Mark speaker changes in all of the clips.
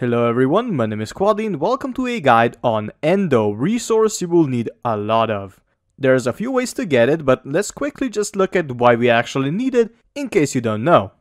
Speaker 1: Hello everyone, my name is QuadLy and welcome to a guide on Endo, resource you will need a lot of. There's a few ways to get it, but let's quickly just look at why we actually need it, in case you don't know.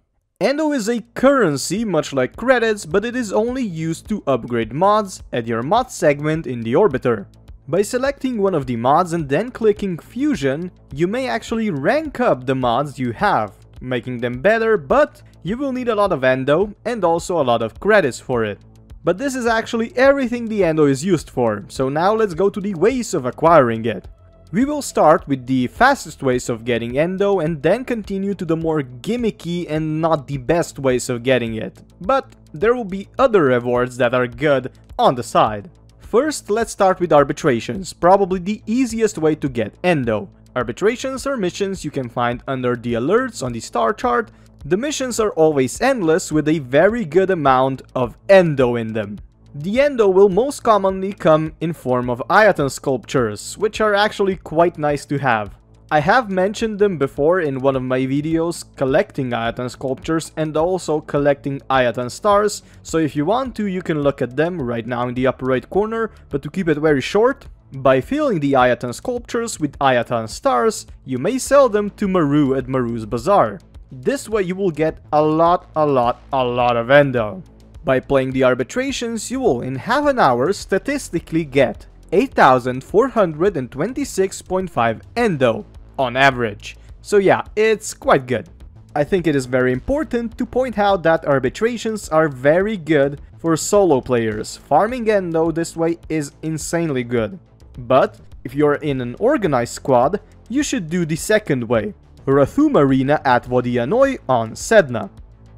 Speaker 1: Endo is a currency much like credits, but it is only used to upgrade mods at your mod segment in the Orbiter. By selecting one of the mods and then clicking Fusion, you may actually rank up the mods you have, making them better, but you will need a lot of Endo and also a lot of credits for it. But this is actually everything the Endo is used for, so now let's go to the ways of acquiring it. We will start with the fastest ways of getting Endo and then continue to the more gimmicky and not the best ways of getting it. But there will be other rewards that are good on the side. First, let's start with Arbitrations, probably the easiest way to get Endo. Arbitrations are missions you can find under the alerts on the star chart. The missions are always endless with a very good amount of Endo in them. The Endo will most commonly come in form of Ayatan sculptures, which are actually quite nice to have. I have mentioned them before in one of my videos collecting Ayatan sculptures and also collecting Ayatan stars, so if you want to, you can look at them right now in the upper right corner, but to keep it very short, by filling the Ayatan sculptures with Ayatan stars, you may sell them to Maru at Maru's Bazaar. This way you will get a lot of Endo. By playing the Arbitrations, you will in half an hour statistically get 8,426.5 Endo on average. So yeah, it's quite good. I think it is very important to point out that Arbitrations are very good for solo players. Farming Endo this way is insanely good. But if you're in an organized squad, you should do the second way. Rathuum Arena at Vodyanoi on Sedna.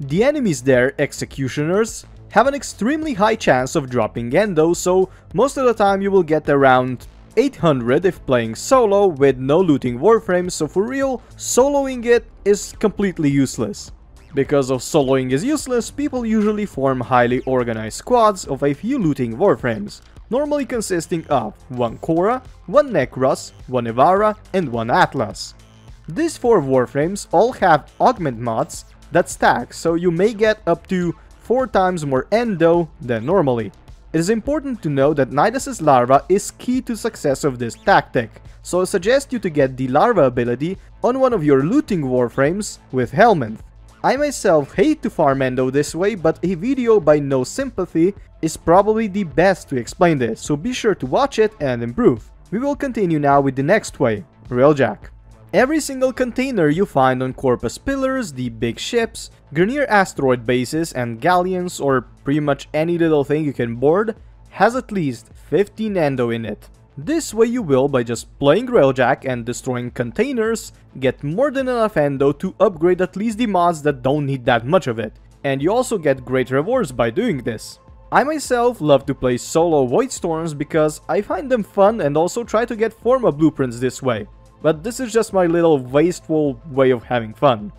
Speaker 1: The enemies there, executioners, have an extremely high chance of dropping Endo, so most of the time you will get around 800 if playing solo with no looting warframes, so for real, soloing it is completely useless. Because of soloing is useless, people usually form highly organized squads of a few looting warframes, normally consisting of 1 Korra, 1 Necros, 1 Ivara, and 1 Atlas. These 4 warframes all have augment mods that stack, so you may get up to 4 times more Endo than normally. It is important to know that Nidus's larva is key to success of this tactic, so I suggest you to get the larva ability on one of your looting warframes with Helminth. I myself hate to farm Endo this way, but a video by No Sympathy is probably the best to explain this, so be sure to watch it and improve. We will continue now with the next way, Railjack. Every single container you find on Corpus Pillars, the big ships, Grineer asteroid bases and galleons, or pretty much any little thing you can board, has at least 15 Endo in it. This way you will, by just playing Railjack and destroying containers, get more than enough Endo to upgrade at least the mods that don't need that much of it. And you also get great rewards by doing this. I myself love to play solo Void Storms because I find them fun and also try to get Forma blueprints this way. But this is just my little wasteful way of having fun.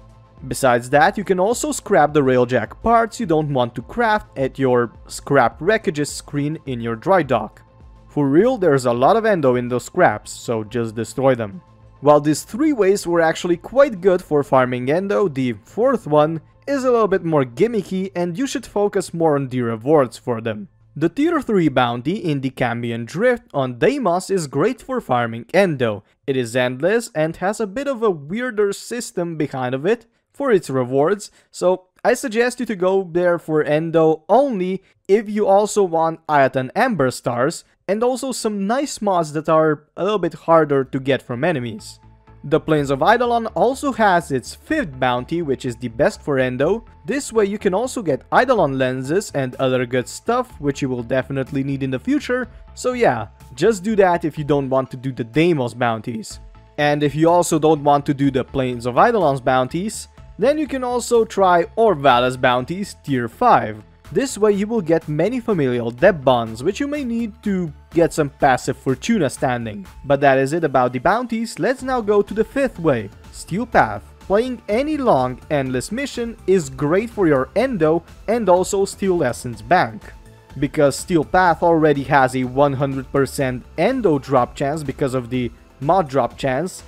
Speaker 1: Besides that, you can also scrap the Railjack parts you don't want to craft at your scrap wreckages screen in your dry dock. For real, there's a lot of Endo in those scraps, so just destroy them. While these 3 ways were actually quite good for farming Endo, the 4th one is a little bit more gimmicky and you should focus more on the rewards for them. The tier 3 bounty in the Cambion Drift on Deimos is great for farming Endo. It is endless and has a bit of a weirder system behind of it for its rewards, so I suggest you to go there for Endo only if you also want Ayatan Amber stars and also some nice mods that are a little bit harder to get from enemies. The Plains of Eidolon also has its 5th bounty, which is the best for Endo. This way you can also get Eidolon lenses and other good stuff, which you will definitely need in the future. So yeah, just do that if you don't want to do the Deimos bounties. And if you also don't want to do the Plains of Eidolon's bounties, then you can also try Vallis bounties tier 5. This way you will get many familial debt bonds, which you may need to get some passive Fortuna standing. But that is it about the bounties. Let's now go to the 5th way, Steel Path. Playing any long, endless mission is great for your Endo and also Steel Essence Bank. Because Steel Path already has a 100% Endo drop chance because of the mod drop chance,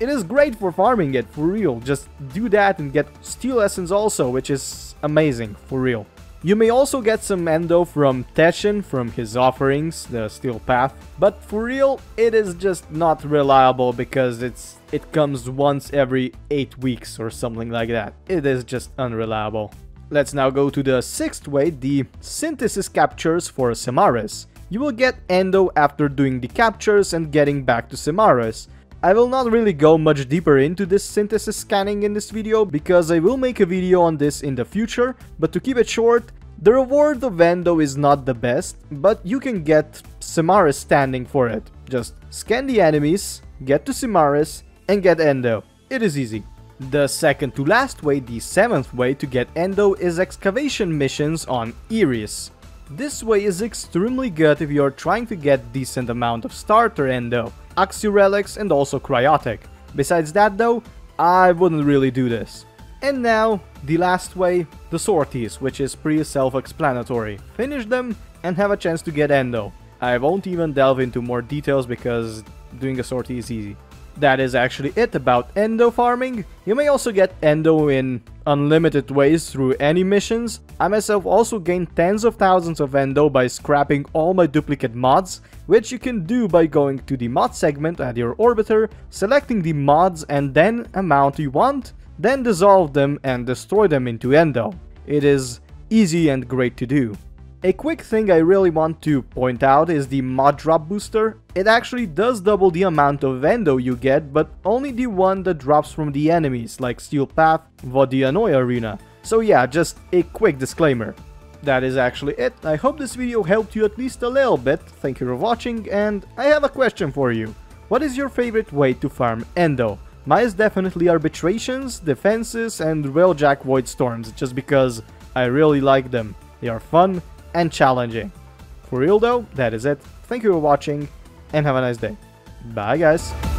Speaker 1: it is great for farming it, for real. Just do that and get Steel Essence also, which is amazing, for real. You may also get some Endo from Teshin from his offerings, the Steel Path, but for real, it is just not reliable because it comes once every 8 weeks or something like that. It is just unreliable. Let's now go to the 6th way, the Synthesis Captures for Symaris. You will get Endo after doing the captures and getting back to Symaris. I will not really go much deeper into this synthesis scanning in this video because I will make a video on this in the future, but to keep it short, the reward of Endo is not the best, but you can get Symaris standing for it. Just scan the enemies, get to Symaris, and get Endo. It is easy. The second to last way, the 7th way to get Endo is excavation missions on Iris. This way is extremely good if you're trying to get decent amount of starter Endo, Axi Relics and also Cryotic. Besides that though, I wouldn't really do this. And now, the last way, the Sorties, which is pretty self-explanatory. Finish them and have a chance to get Endo. I won't even delve into more details because doing a sortie is easy. That is actually it about Endo farming. You may also get Endo in unlimited ways through any missions. I myself also gained tens of thousands of Endo by scrapping all my duplicate mods, which you can do by going to the mod segment at your orbiter, selecting the mods and then amount you want, then dissolve them and destroy them into Endo. It is easy and great to do. A quick thing I really want to point out is the mod drop booster. It actually does double the amount of Endo you get, but only the one that drops from the enemies, like Steel Path, Vodyanoi Arena. So yeah, just a quick disclaimer. That is actually it. I hope this video helped you at least a little bit. Thank you for watching, and I have a question for you. What is your favorite way to farm Endo? Mine is definitely Arbitrations, Defenses, and Railjack Void Storms, just because I really like them. They are fun and challenging. For real though, that is it. Thank you for watching and have a nice day. Bye guys.